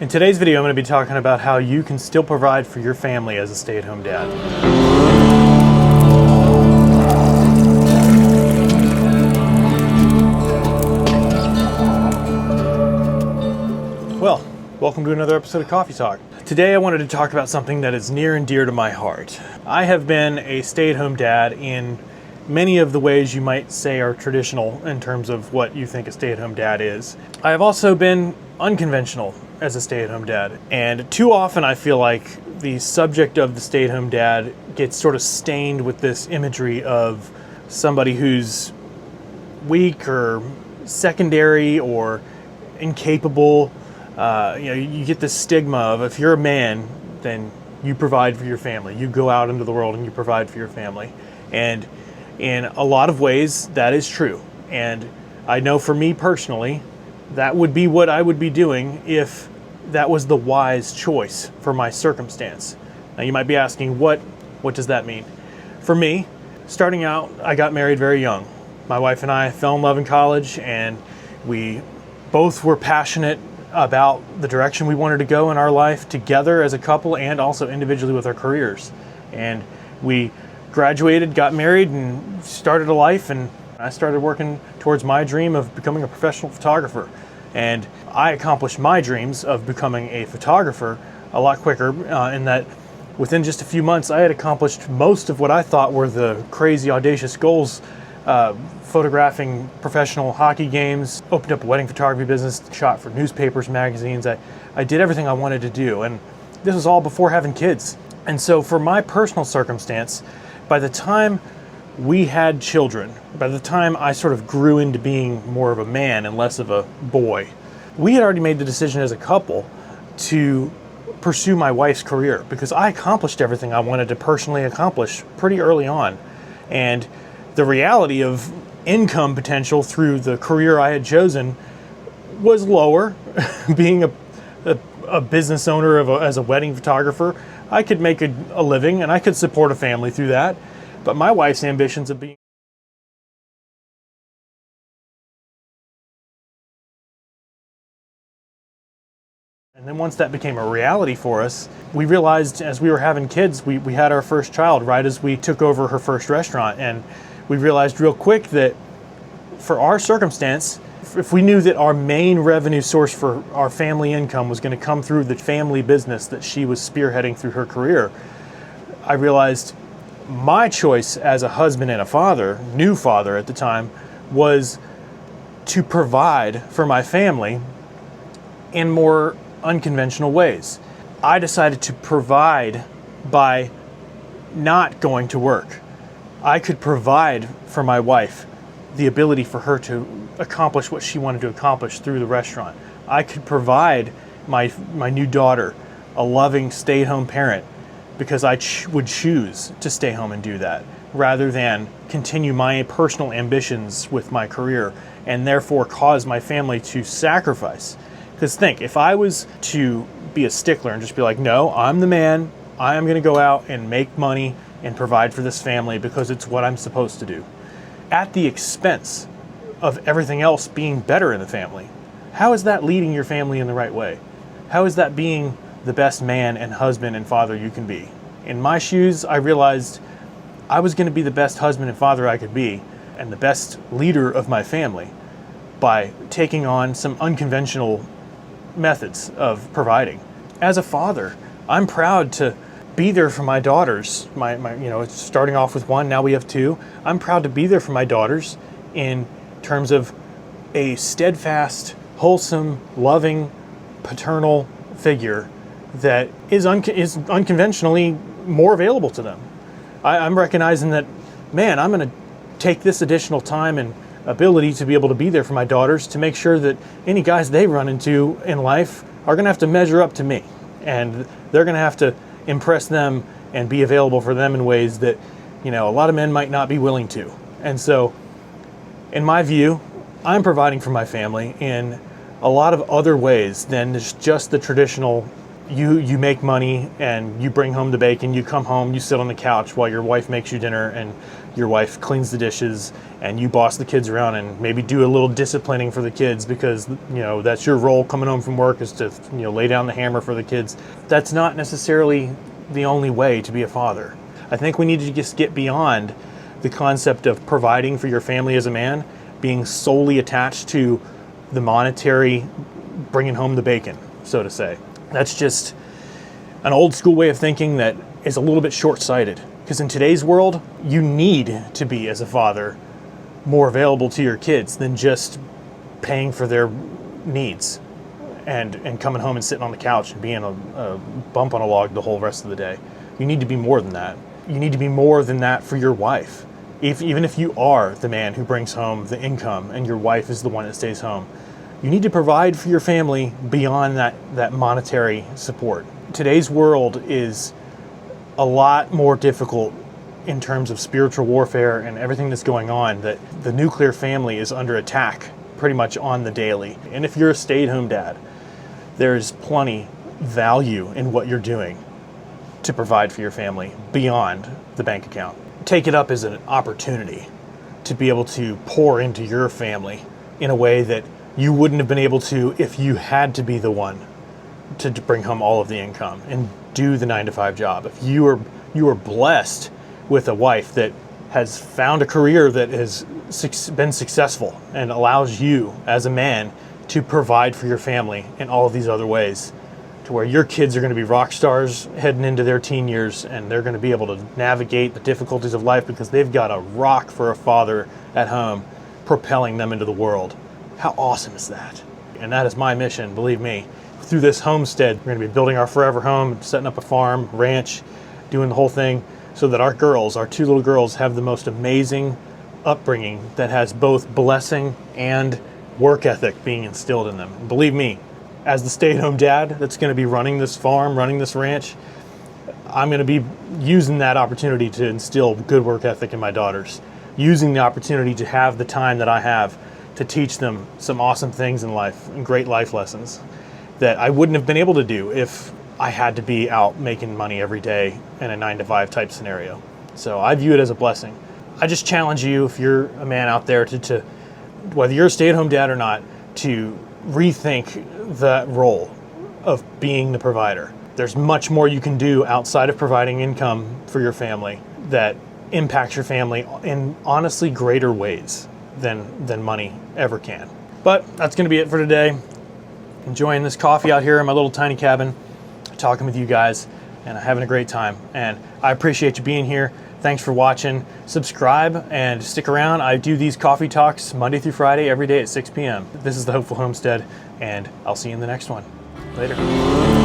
In today's video, I'm going to be talking about how you can still provide for your family as a stay-at-home dad. Well, welcome to another episode of Coffee Talk. Today I wanted to talk about something that is near and dear to my heart. I have been a stay-at-home dad in many of the ways you might say are traditional in terms of what you think a stay-at-home dad is. I have also been unconventional as a stay-at-home dad, and too often I feel like the subject of the stay-at-home dad gets sort of stained with this imagery of somebody who's weak or secondary or incapable. You get this stigma of if you're a man, then you provide for your family. You go out into the world and you provide for your family. And in a lot of ways, that is true. And I know for me personally, that would be what I would be doing if that was the wise choice for my circumstance. Now you might be asking, what does that mean? For me, starting out, I got married very young. My wife and I fell in love in college, and we both were passionate about the direction we wanted to go in our life together as a couple and also individually with our careers. And we graduated, got married, and started a life, and I started working towards my dream of becoming a professional photographer. And I accomplished my dreams of becoming a photographer a lot quicker in that within just a few months I had accomplished most of what I thought were the crazy audacious goals. Photographing professional hockey games, opened up a wedding photography business, shot for newspapers, magazines. I did everything I wanted to do, and this was all before having kids. And so for my personal circumstance, by the time we had children, by the time I sort of grew into being more of a man and less of a boy, we had already made the decision as a couple to pursue my wife's career because I accomplished everything I wanted to personally accomplish pretty early on. And the reality of income potential through the career I had chosen was lower. Being a business owner as a wedding photographer, I could make a living and I could support a family through that. But my wife's ambitions of being And then once that became a reality for us, we realized as we were having kids, we had our first child right as we took over her first restaurant. And we realized real quick that for our circumstance, if we knew that our main revenue source for our family income was going to come through the family business that she was spearheading through her career, I realized my choice as a husband and a father, new father at the time, was to provide for my family in more unconventional ways. I decided to provide by not going to work. I could provide for my wife the ability for her to accomplish what she wanted to accomplish through the restaurant. I could provide my new daughter a loving stay-at-home parent because I would choose to stay home and do that rather than continue my personal ambitions with my career and therefore cause my family to sacrifice. Because think, if I was to be a stickler and just be like, no, I'm the man, I am going to go out and make money and provide for this family because it's what I'm supposed to do, at the expense of everything else being better in the family, how is that leading your family in the right way? How is that being the best man and husband and father you can be? In my shoes, I realized I was going to be the best husband and father I could be and the best leader of my family by taking on some unconventional methods of providing. As a father, I'm proud to be there for my daughters. Starting off with one, now we have two. I'm proud to be there for my daughters in terms of a steadfast, wholesome, loving, paternal figure that is unconventionally more available to them. I'm recognizing that, man, I'm going to take this additional time and ability to be able to be there for my daughters to make sure that any guys they run into in life are going to have to measure up to me. And they're going to have to impress them and be available for them in ways that, a lot of men might not be willing to. And so, in my view, I'm providing for my family in a lot of other ways than just the traditional, you make money and you bring home the bacon, you come home, you sit on the couch while your wife makes you dinner and your wife cleans the dishes and you boss the kids around and maybe do a little disciplining for the kids because, that's your role coming home from work is to, lay down the hammer for the kids. That's not necessarily the only way to be a father. I think we need to just get beyond the concept of providing for your family as a man, being solely attached to the monetary bringing home the bacon, so to say. That's just an old school way of thinking that is a little bit short-sighted. Because in today's world, you need to be, as a father, more available to your kids than just paying for their needs and coming home and sitting on the couch and being a bump on a log the whole rest of the day. You need to be more than that. You need to be more than that for your wife. Even if you are the man who brings home the income and your wife is the one that stays home, you need to provide for your family beyond that monetary support. Today's world is a lot more difficult in terms of spiritual warfare and everything that's going on, that the nuclear family is under attack pretty much on the daily. And if you're a stay-at-home dad, there's plenty value in what you're doing to provide for your family beyond the bank account. Take it up as an opportunity to be able to pour into your family in a way that you wouldn't have been able to if you had to be the one to bring home all of the income and do the 9-to-5 job. If you are blessed with a wife that has found a career that has been successful and allows you as a man to provide for your family in all of these other ways, to where your kids are going to be rock stars heading into their teen years and they're going to be able to navigate the difficulties of life because they've got a rock for a father at home propelling them into the world. How awesome is that? And that is my mission, believe me. Through this homestead, we're going to be building our forever home, setting up a farm, ranch, doing the whole thing so that our two little girls, have the most amazing upbringing that has both blessing and work ethic being instilled in them. And believe me, as the stay-at-home dad that's going to be running this farm, running this ranch, I'm going to be using that opportunity to instill good work ethic in my daughters, using the opportunity to have the time that I have to teach them some awesome things in life and great life lessons that I wouldn't have been able to do if I had to be out making money every day in a 9-to-5 type scenario. So I view it as a blessing. I just challenge you, if you're a man out there, to whether you're a stay-at-home dad or not, to rethink that role of being the provider. There's much more you can do outside of providing income for your family that impacts your family in honestly greater ways than money ever can. But that's going to be it for today. Enjoying this coffee out here in my little tiny cabin, talking with you guys, and having a great time. And I appreciate you being here. Thanks for watching. Subscribe and stick around. I do these coffee talks Monday through Friday every day at 6 p.m. This is the Hopeful Homestead, and I'll see you in the next one. Later.